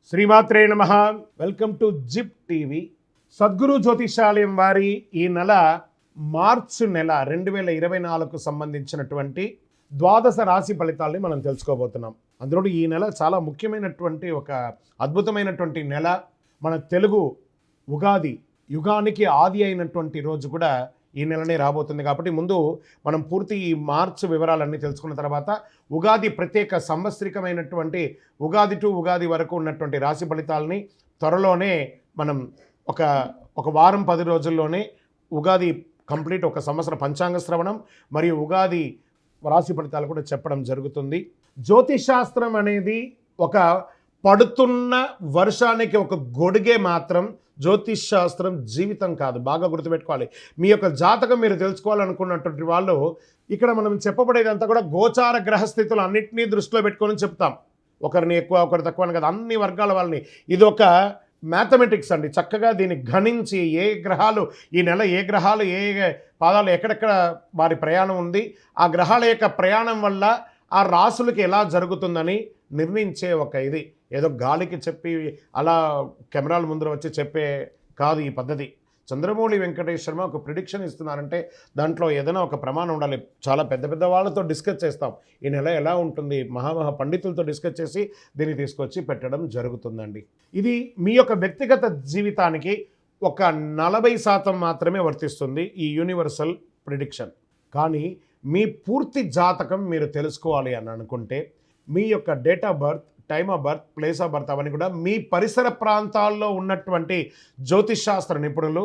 శ్రీమాత్రే నమః. Welcome to Zip TV. Sadguru Jyothishalayam వారి ఈ నెల మార్చి నెల 2024కు సంబంధించినటువంటి ద్వాదశ రాశి ఫలితాలని మనం తెలుసుకోబోతున్నాం. అందులో ఈ నెల చాలా ముఖ్యమైనటువంటి ఒక అద్భుతమైనటువంటి నెల. మన తెలుగు ఉగాది యుగానికి ఆది అయినటువంటి రోజు కూడా ఈ నెలనే రాబోతుంది. కాబట్టి ముందు మనం పూర్తి ఈ మార్చి వివరాలన్నీ తెలుసుకున్న తర్వాత ఉగాది ప్రత్యేక సంవత్సరికమైనటువంటి ఉగాది టు ఉగాది వరకు ఉన్నటువంటి రాశి ఫలితాలని త్వరలోనే మనం ఒక వారం 10 రోజుల్లోనే ఉగాది కంప్లీట్ ఒక సంవత్సర పంచాంగ శ్రవణం మరియు ఉగాది రాశి ఫలితాలు కూడా చెప్పడం జరుగుతుంది. జ్యోతిషాస్త్రం అనేది ఒక పడుతున్న వర్షానికి ఒక గొడుగే మాత్రం. జ్యోతిష్ శాస్త్రం జీవితం కాదు, బాగా గుర్తుపెట్టుకోవాలి. మీ యొక్క జాతకం మీరు తెలుసుకోవాలనుకున్నటువంటి వాళ్ళు ఇక్కడ మనం చెప్పబడేదంతా కూడా గోచార గ్రహస్థితులు అన్నింటినీ దృష్టిలో పెట్టుకొని చెప్తాం. ఒకరిని ఎక్కువ ఒకరు తక్కువ అని కదా, అన్ని వర్గాల వాళ్ళని. ఇది ఒక మ్యాథమెటిక్స్ అండి. చక్కగా దీన్ని గణించి ఏ గ్రహాలు ఈ నెల ఏ గ్రహాలు ఏ పాదాలు ఎక్కడెక్కడ వారి ప్రయాణం ఉంది, ఆ గ్రహాల యొక్క ప్రయాణం వల్ల ఆ రాసులకి ఎలా జరుగుతుందని నిర్ణయించే ఒక ఇది. ఏదో గాలికి చెప్పి అలా కెమెరాల ముందర వచ్చి చెప్పే కాదు ఈ పద్ధతి. చంద్రమౌళి వెంకటేష్ శర్మ ఒక ప్రిడిక్షన్ ఇస్తున్నారంటే దాంట్లో ఏదైనా ఒక ప్రమాణం ఉండాలి. చాలా పెద్ద పెద్ద వాళ్ళతో డిస్కస్ చేస్తాం, ఈ నెల ఎలా ఉంటుంది, మహామహా పండితులతో డిస్కస్ చేసి దీన్ని తీసుకొచ్చి పెట్టడం జరుగుతుందండి. ఇది మీ యొక్క వ్యక్తిగత జీవితానికి ఒక 40% మాత్రమే వర్తిస్తుంది ఈ యూనివర్సల్ ప్రిడిక్షన్. కానీ మీ పూర్తి జాతకం మీరు తెలుసుకోవాలి అని అనుకుంటే మీ యొక్క date of birth, time of birth, place of birth అవన్నీ కూడా మీ పరిసర ప్రాంతాల్లో ఉన్నటువంటి జ్యోతిషాస్త్ర నిపుణులు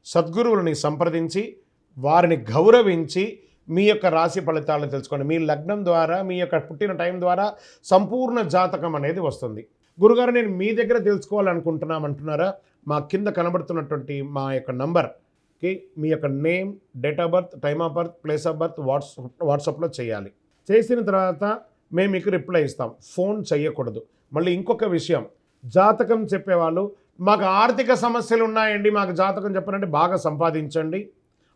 సద్గురువులని సంప్రదించి వారిని గౌరవించి మీ యొక్క రాశి ఫలితాలను తెలుసుకోండి. మీ లగ్నం ద్వారా మీ యొక్క పుట్టిన టైం ద్వారా సంపూర్ణ జాతకం అనేది వస్తుంది. గురుగారు నేను మీ దగ్గర తెలుసుకోవాలనుకుంటున్నామంటున్నారా? మా కింద కనబడుతున్నటువంటి మా యొక్క నంబర్కి మీ యొక్క name, date of birth, time of birth, place of birth వాట్సాప్లో చేయాలి. చేసిన తర్వాత మేము మీకు రిప్లై ఇస్తాం. ఫోన్ చేయకూడదు. మళ్ళీ ఇంకొక విషయం, జాతకం చెప్పేవాళ్ళు మాకు ఆర్థిక సమస్యలు ఉన్నాయండి, మాకు జాతకం చెప్పారంటే బాగా సంపాదించండి,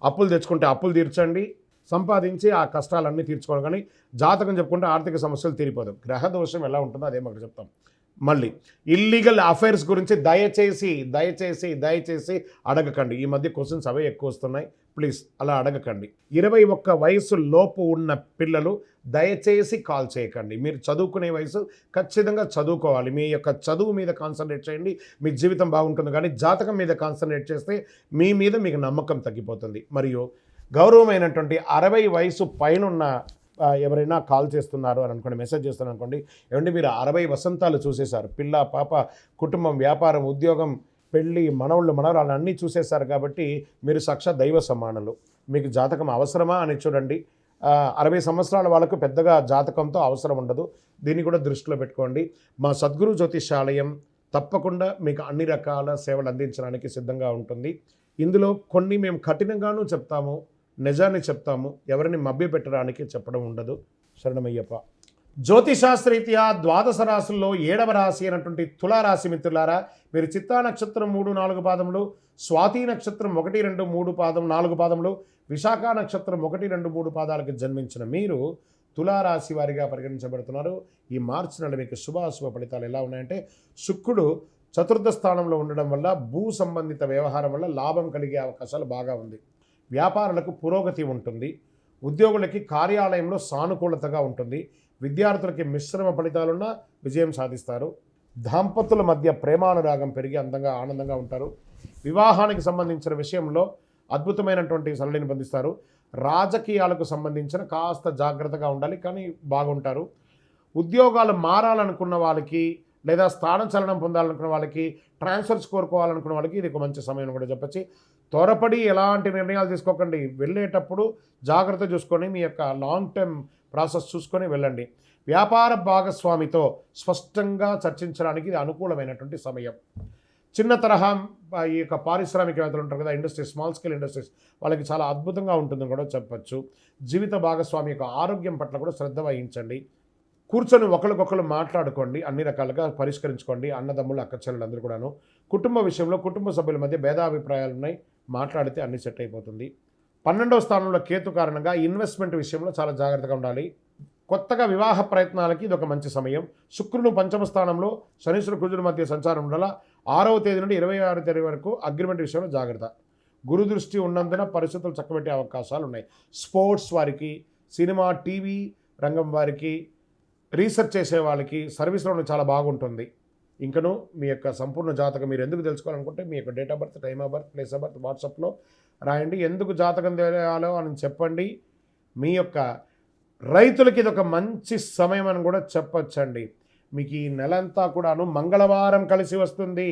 అప్పులు తెచ్చుకుంటే అప్పులు తీర్చండి, సంపాదించి ఆ కష్టాలన్నీ తీర్చుకోవాలి. కానీ జాతకం చెప్పుకుంటే ఆర్థిక సమస్యలు తీరిపోదు. గ్రహ దోషం ఎలా ఉంటుందో అదే మాకు చెప్తాం. మళ్ళీ ఇల్లీగల్ అఫైర్స్ గురించి దయచేసి అడగకండి. ఈ మధ్య క్వశ్చన్స్ అవే ఎక్కువ వస్తున్నాయి. ప్లీజ్ అలా అడగకండి. 21 వయసు లోపు ఉన్న పిల్లలు దయచేసి కాల్ చేయకండి. మీరు చదువుకునే వయసు ఖచ్చితంగా చదువుకోవాలి. మీ యొక్క చదువు మీద కాన్సన్ట్రేట్ చేయండి, మీ జీవితం బాగుంటుంది. కానీ జాతకం మీద కాన్సన్ట్రేట్ చేస్తే మీ మీద మీకు నమ్మకం తగ్గిపోతుంది. మరియు గౌరవమైనటువంటి 60 వయసు పైనున్న ఎవరైనా కాల్ చేస్తున్నారు అని అనుకోండి, మెసేజ్ చేస్తున్నారు అనుకోండి, ఏమంటే మీరు 60 వసంతాలు చూసేశారు, పిల్ల పాప కుటుంబం వ్యాపారం ఉద్యోగం పెళ్ళి మనవళ్ళు మనవరాలు అన్నీ చూసేశారు. కాబట్టి మీరు సాక్షాత్ దైవ సమానులు. మీకు జాతకం అవసరమా అని చూడండి. 60 సంవత్సరాల వాళ్ళకు పెద్దగా జాతకంతో అవసరం ఉండదు. దీన్ని కూడా దృష్టిలో పెట్టుకోండి. మా సద్గురు జ్యోతిషాలయం తప్పకుండా మీకు అన్ని రకాల సేవలు అందించడానికి సిద్ధంగా ఉంటుంది. ఇందులో కొన్ని మేము కఠినంగానూ చెప్తాము, నిజాన్ని చెప్తాము, ఎవరిని మభ్యపెట్టడానికి చెప్పడం ఉండదు. శరణమయ్యప్ప. జ్యోతిశాస్త్రరీత్యా ద్వాదశ రాశుల్లో 7వ రాశి అయినటువంటి తులారాశి మిత్రులారా, మీరు చిత్తా నక్షత్రం 3, 4 పాదములు, స్వాతి నక్షత్రం 1, 2, 3 పాదం 4 పాదములు, విశాఖ నక్షత్రం 1, 2, 3 పాదాలకు జన్మించిన మీరు తులారాశి వారిగా పరిగణించబడుతున్నారు. ఈ మార్చి నెల మీకు శుభాశుభ ఫలితాలు ఎలా ఉన్నాయంటే, శుక్రుడు చతుర్థ స్థానంలో ఉండడం వల్ల భూ సంబంధిత వ్యవహారం వల్ల లాభం కలిగే అవకాశాలు బాగా ఉంది. వ్యాపారులకు పురోగతి ఉంటుంది. ఉద్యోగులకి కార్యాలయంలో సానుకూలతగా ఉంటుంది. విద్యార్థులకి మిశ్రమ ఫలితాలున్న విజయం సాధిస్తారు. దాంపతుల మధ్య ప్రేమానురాగం పెరిగి అందంగా ఆనందంగా ఉంటారు. వివాహానికి సంబంధించిన విషయంలో అద్భుతమైనటువంటి సరళిని పొందిస్తారు. రాజకీయాలకు సంబంధించిన కాస్త జాగ్రత్తగా ఉండాలి, కానీ బాగుంటారు. ఉద్యోగాలు మారాలనుకున్న వాళ్ళకి లేదా స్థానచలనం పొందాలనుకున్న వాళ్ళకి, ట్రాన్స్ఫర్స్ కోరుకోవాలనుకున్న వాళ్ళకి ఇది ఒక మంచి సమయం కూడా చెప్పచ్చు. త్వరపడి ఎలాంటి నిర్ణయాలు తీసుకోకండి. వెళ్ళేటప్పుడు జాగ్రత్త చూసుకొని మీ యొక్క లాంగ్ టర్మ్ ప్రాసెస్ చూసుకొని వెళ్ళండి. వ్యాపార భాగస్వామితో స్పష్టంగా చర్చించడానికి ఇది అనుకూలమైనటువంటి సమయం. చిన్న తరహా ఈ యొక్క పారిశ్రామికవేత్తలు ఉంటారు కదా, ఇండస్ట్రీస్, స్మాల్ స్కేల్ ఇండస్ట్రీస్, వాళ్ళకి చాలా అద్భుతంగా ఉంటుందని కూడా చెప్పచ్చు. జీవిత భాగస్వామి యొక్క ఆరోగ్యం పట్ల కూడా శ్రద్ధ వహించండి. కూర్చొని ఒకరికొకరు మాట్లాడుకోండి, అన్ని రకాలుగా పరిష్కరించుకోండి. అన్నదమ్ములు అక్క చెల్లెలందరూ కూడాను. కుటుంబ విషయంలో కుటుంబ సభ్యుల మధ్య భేదాభిప్రాయాలు ఉన్నాయి, మాట్లాడితే అన్ని సెట్ అయిపోతుంది. 12వ స్థానంలో కేతు కారణంగా ఇన్వెస్ట్మెంట్ విషయంలో చాలా జాగ్రత్తగా ఉండాలి. కొత్తగా వివాహ ప్రయత్నాలకి ఇది ఒక మంచి సమయం. శుక్రుడు పంచమ స్థానంలో శనీశ్వర కుజుల మధ్య సంచారం ఉండాల. 6వ తేదీ నుండి 26వ తేదీ వరకు అగ్రిమెంట్ విషయంలో జాగ్రత్త. గురు దృష్టి ఉన్నందున పరిస్థితులు చక్కబెట్టే అవకాశాలు ఉన్నాయి. స్పోర్ట్స్ వారికి, సినిమా టీవీ రంగం వారికి, రీసెర్చ్ చేసే వాళ్ళకి సర్వీస్లో చాలా బాగుంటుంది. ఇంకను మీ యొక్క సంపూర్ణ జాతకం మీరు ఎందుకు తెలుసుకోవాలనుకుంటే మీ యొక్క date of birth, time of birth, place of birth వాట్సాప్లో రాయండి. ఎందుకు జాతకం తెలియాలో అని చెప్పండి. మీ యొక్క రైతులకి ఇది ఒక మంచి సమయం అని కూడా చెప్పొచ్చండి. మీకు ఈ నెలంతా కూడాను మంగళవారం కలిసి వస్తుంది.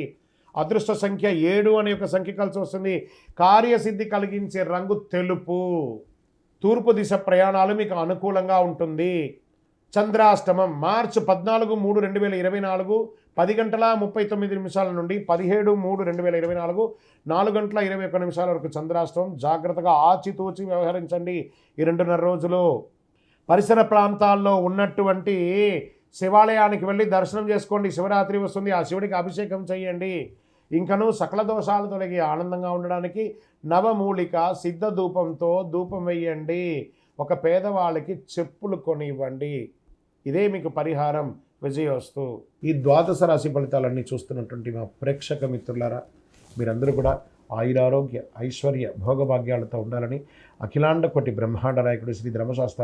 అదృష్ట సంఖ్య 7 అనే ఒక సంఖ్య కలిసి వస్తుంది. కార్యసిద్ధి కలిగించే రంగు తెలుపు. తూర్పు దిశ ప్రయాణాలు మీకు అనుకూలంగా ఉంటుంది. చంద్రాష్టమం మార్చి 14/3/2024 10:39 నుండి 17/3/2024 4:21 వరకు చంద్రాష్టమం. జాగ్రత్తగా ఆచితూచి వ్యవహరించండి ఈ 2.5 రోజులు. పరిసర ప్రాంతాల్లో ఉన్నటువంటి శివాలయానికి వెళ్ళి దర్శనం చేసుకోండి. శివరాత్రి వస్తుంది, ఆ శివుడికి అభిషేకం చేయండి. ఇంకను సకల దోషాలు తొలగి ఆనందంగా ఉండడానికి నవమూలిక సిద్ధ ధూపంతో ధూపం వేయండి. ఒక పేదవాళ్ళకి చెప్పులు కొనివ్వండి. ఇదే మీకు పరిహారం. విజయోస్తు. ఈ ద్వాదశ రాశి ఫలితాలన్నీ చూస్తున్నటువంటి మా ప్రేక్షక మిత్రులారా, మీరందరూ కూడా ఆయురారోగ్య ఐశ్వర్య భోగభాగ్యాలతో ఉండాలని అఖిలాండ కోటి బ్రహ్మాండ నాయకుడు శ్రీ ధర్మశాస్త్ర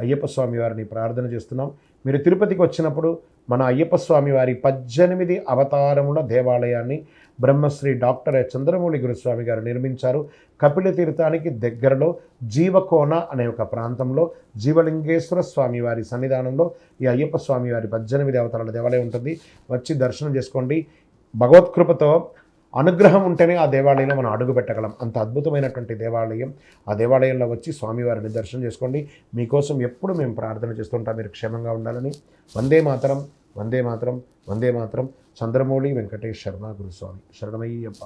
అయ్యప్ప స్వామి వారిని ప్రార్థన చేస్తున్నాం. మీరు తిరుపతికి వచ్చినప్పుడు మన అయ్యప్ప స్వామి వారి 18 అవతారముల దేవాలయాన్ని బ్రహ్మశ్రీ డాక్టర్ చంద్రమౌళి గురుస్వామి గారు నిర్మించారు. కపిల తీర్థానికి దగ్గరలో జీవకోన అనే ఒక ప్రాంతంలో జీవలింగేశ్వర స్వామి వారి సన్నిధానంలో ఈ అయ్యప్ప స్వామి వారి 18 అవతారాల దేవాలయం ఉంటుంది. వచ్చి దర్శనం చేసుకోండి. భగవత్కృపతో అనుగ్రహం ఉంటేనే ఆ దేవాలయంలో మనం అడుగు పెట్టగలం. అంత అద్భుతమైనటువంటి దేవాలయం. ఆ దేవాలయంలో వచ్చి స్వామివారిని దర్శనం చేసుకోండి. మీకోసం ఎప్పుడు మేము ప్రార్థన చేస్తుంటాం, మీరు క్షేమంగా ఉండాలని. వందే మాతరం, వందే మాతరం, వందే మాతరం. చంద్రమౌళి వెంకటేష్ శర్మ గురుస్వామి. శరణమయ్యప్ప.